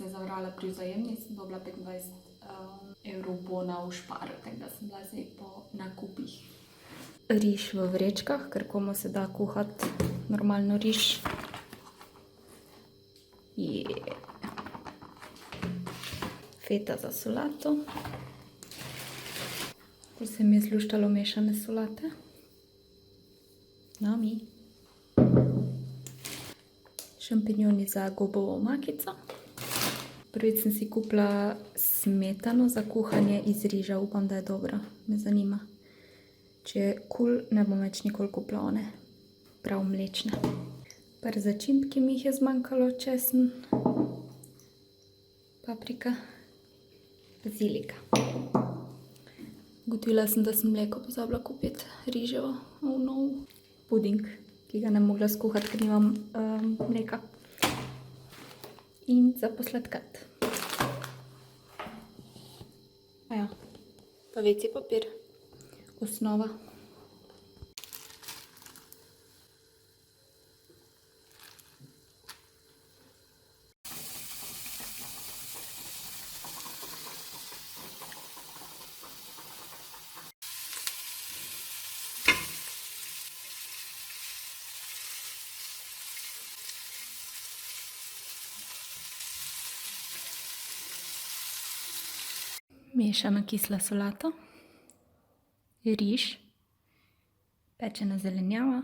se zavrala pri Vzajemni, sem dobila 25 evrov bona v Sparu, tako da sem bila zdaj po nakupih. Riž v vrečkah, ker komu se da kuhati normalno riž. Feta za solato. Tu se mi je zluštalo mešane solate. Nami. Šampinjoni za gobovo omakico. Prvič sem si kupila smetano za kuhanje iz riža. Upam, da je dobra. Me zanima. Če je kul, ne bom več nikoli kupila one prav mlečne. Par začimb, ki mi jih je zmanjkalo, česen, paprika, bazilika. Ugotovila sem, da sem mleko pozabila kupiti riževo. Oh no. Puding, ki ga ne mogla skuhati, ker nimam mleka. In za posladkati. Aja, pa WC papir. Osnova. Mešana kisla solata. Riž, pečena zelenjava,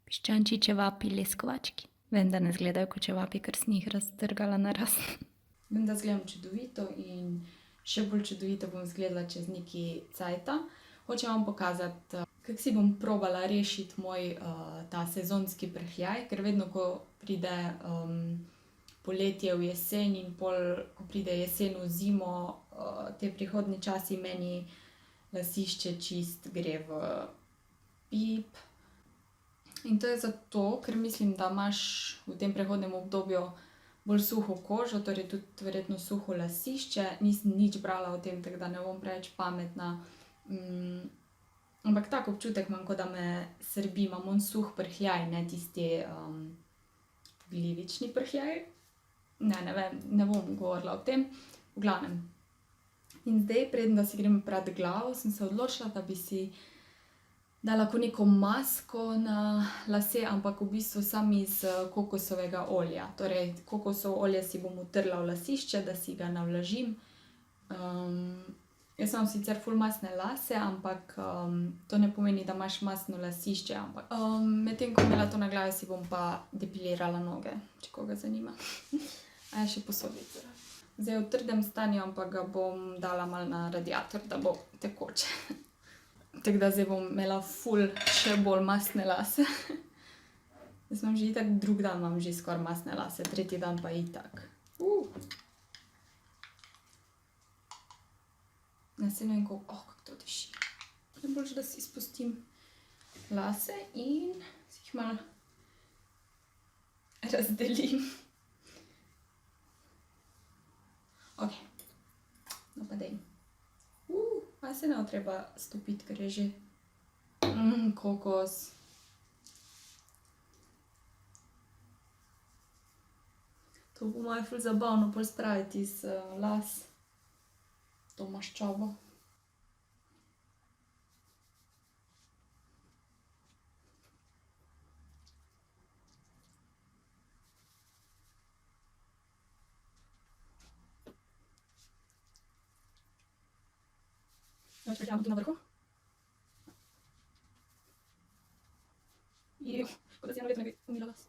piščančji čevapi, leskovački. Vem, da ne izgledajo kot čevapi, ker sem jih raztrgala naraz. Vem, da izgledam čudovito in še bolj čudovito bom izgledala čez nekaj cajta. Hočem vam pokazati, kako si bom probala rešiti moj ta sezonski prhljaj, ker vedno, ko pride poletje v jesen in pol, ko pride jesen v zimo, te prihodnji časi meni lasišče čist gre v pip. In to je zato, ker mislim, da imaš v tem prehodnem obdobju bolj suho kožo, torej tudi verjetno suho lasišče. Nisem nič brala o tem, tako da ne bom preveč pametna. Ampak tak občutek imam, kot da me srbi, imam on suh prhljaj, ne tisti glivični prhljaj. Ne vem, ne bom govorila o tem. V glavnem. In zdaj, preden da si grem prati glavo, sem se odločila, da bi si dala ko neko masko na lase, ampak v bistvu sam iz kokosovega olja. Torej, kokosovo olje si bom utrla v lasišče, da si ga navlažim. Jaz imam sicer ful mastne lase, ampak to ne pomeni, da imaš mastno lasišče, ampak medtem ko imela to na glavi, si bom pa depilirala noge, če koga zanima. A je še posodica. Zdaj v trdem stanju, ampak ga bom dala malo na radiator, da bo tekoče. Tako da zdaj bom imela ful še bolj mastne lase. Jaz imam že itak, drug dan imam že skoraj mastne lase, tretji dan pa itak. Ne se ne vem, kako to diši. Najboljše, da si spustim lase in si jih malo razdelim. Ok, no pa dej. Pa se ne bo treba stopiti, ker je že kokos. To bo malo ful zabavno pol spraviti iz las, to maščobo. Več prihajamo tu na vrhu. Kot da si eno leto ne bi umila las.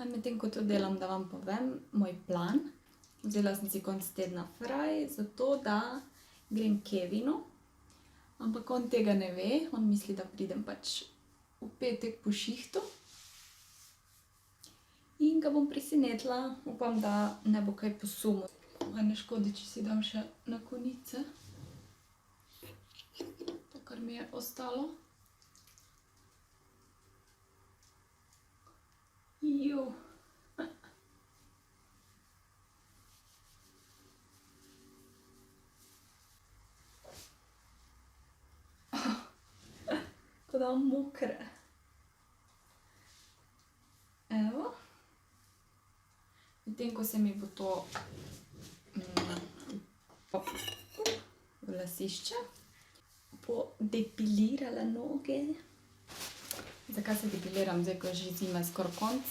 Medtem ko to delam, da vam povem moj plan. Vzela sem si konec tedna fraj, zato da grem k Kevinu. Ampak on tega ne ve, on misli, da pridem pač v petek po šihtu. In ga bom presenetila, upam, da ne bo kaj posumil. Ne škodi, če si dam še na konice. To, kar mi je ostalo. Ko da mokre. Evo. Medtem ko se mi bo to v lasišče depilirala noge. Zakaj se depiliram zdaj, ko je že zima skoraj konc?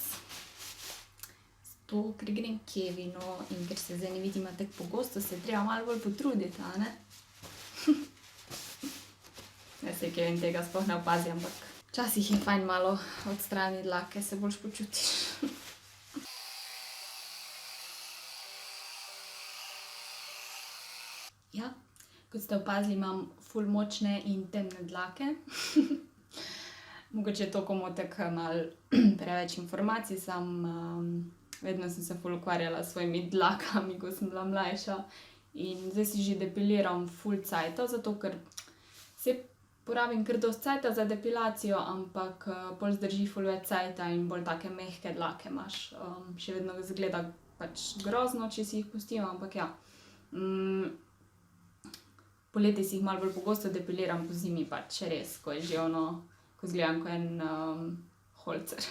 Zato, ker grem k Kevinu in ker se zdaj ne vidimo tako pogosto, se je treba malo bolj potruditi, a ne? Jaz se Kevin tega sploh ne opazi, ampak včasih je fajn malo odstraniti dlake, se boljš počutiš. Ja, kot ste opazili, imam ful močne in temne dlake. Mogoče je to komu tako malo preveč informacij, vedno sem se ful ukvarjala s svojimi dlakami, ko sem bila mlajša. In zdaj si že depiliram ful cajta, zato ker se porabim kar dosti cajta za depilacijo, ampak pol zdrži ful več cajta in bolj take mehke dlake imaš. Še vedno izgleda pač grozno, če si jih pustim, ampak ja. Poleti si jih malo bolj pogosto depiliram, po zimi pač res, ko je že ko izgledam kot en holcer.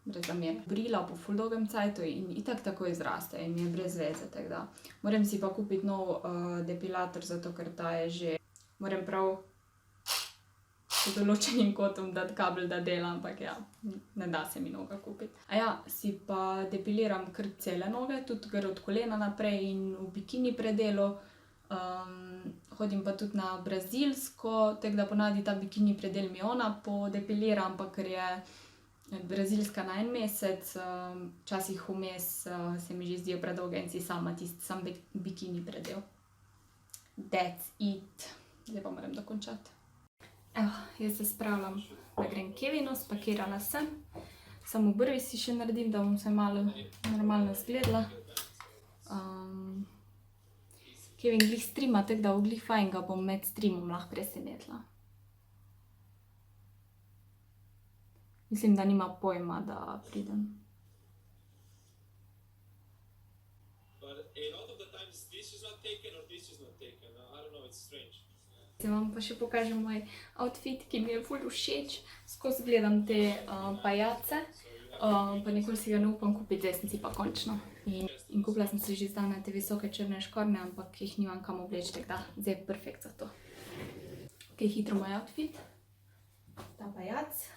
Brez zamere. Brila po ful dolgem cajtu in itak tako izraste in mi je brez veze, tako da. Moram si pa kupiti nov depilator, zato ker ta je že, moram prav pod določenim kotom dati kabel, da dela, ampak ja, ne da se mi noga kupiti. Si pa depiliram kar cele noge, tudi kar od kolena naprej in v bikini predelu. Hodim pa tudi na brazilsko, tako da ponavadi ta bikini predel mi ona podepilira, ampak ker je brazilska na en mesec, včasih vmes se mi že zdijo predolge in si sama tisti sam bikini predel. That's it. Zdaj pa moram dokončati. Evo, jaz se spravljam, da grem k Kevinu, spakirala sem. Samo obrvi si še naredim, da bom se malo normalno zgledala. Kevin glih streama, tako da bo glih fajn, ga bom med streamom lahko presenetila. Mislim, da nima pojma, da pridem. Zdaj vam pa še pokažem moj outfit, ki mi je ful všeč. Skozi gledam te pajace, pa nikoli si ga ne upam kupiti, zdaj sem si pa končno. In kupila sem si že zdane te visoke črne škornje, ampak jih nimam kam obleči, tako da zdaj je perfekt za to. Ok, hitro moj outfit. Ta pajac.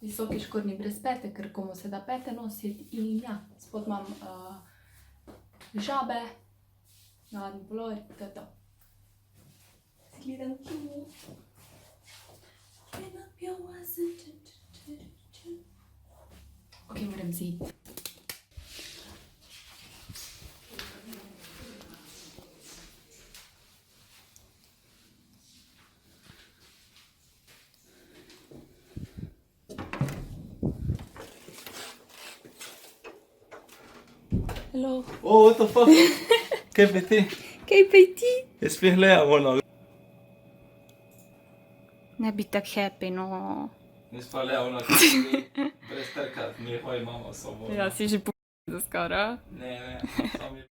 Visoki škornji brez pete, ker komu se da pete nositi. In ja, spod imam žabe, navadni pulover, to je to. Zgledam tu. Ok, moram si iti. Hello. Oh, what the fuck? Kaj pa ti? Kaj pa ti? Jaz spih gledam ono. Ne bi tak happy, no. Jaz pa gledam ono, brez trkat, mi je hoj mama sobo. Ja, si že povedal skoraj. Ne, samo